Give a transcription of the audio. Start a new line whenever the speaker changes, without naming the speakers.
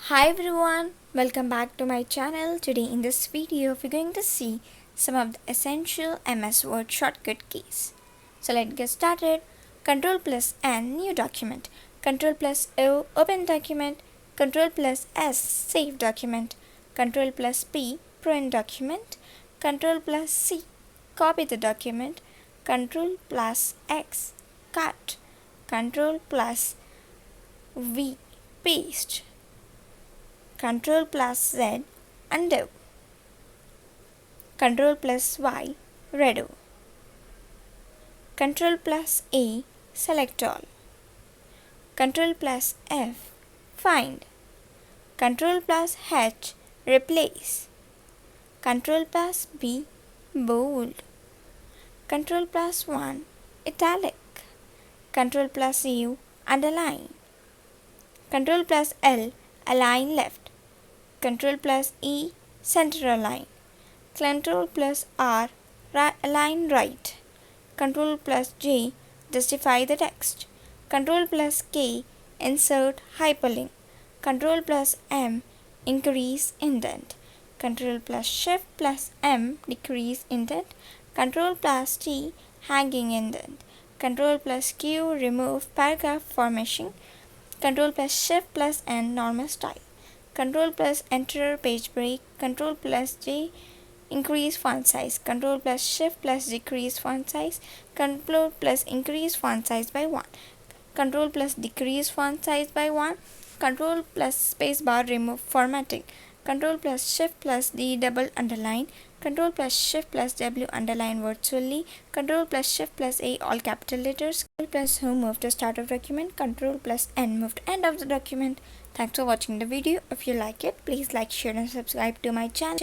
Hi everyone, welcome back to my channel. Today in this video we're going to see some of the essential MS Word shortcut keys. So let's get started. Control plus N, new document. Control plus O, open document. Control plus S, save document. Control plus P, print document. Control plus C, copy the document. Control plus X, cut. Control plus V, paste. Control plus Z, undo. Control plus Y, redo. Control plus A, select all. Control plus F, find. Control plus H, replace. Control plus B, bold. Control plus 1, italic. Control plus U, underline. Control plus L, align left. Control plus E, center align. Control plus R, align right. Control plus J, justify the text. Control plus K, insert hyperlink. Control plus M, increase indent. Control plus Shift plus M, decrease indent. Control plus T, hanging indent. Control plus Q, remove paragraph formation. Control plus Shift plus N, normal style. Control plus Enter, page break. Control plus J, increase font size. Control plus Shift plus decrease font size. Control plus increase font size by 1. Control plus decrease font size by 1. Control plus space bar, remove formatting. Control plus Shift plus D, double underline. Control plus Shift plus W, underline virtually. Control plus Shift plus A, all capital letters. Control plus Home, move to start of document. Control plus N, move to end of the document. Thanks for watching the video. If you like it, please like, share and subscribe to my channel.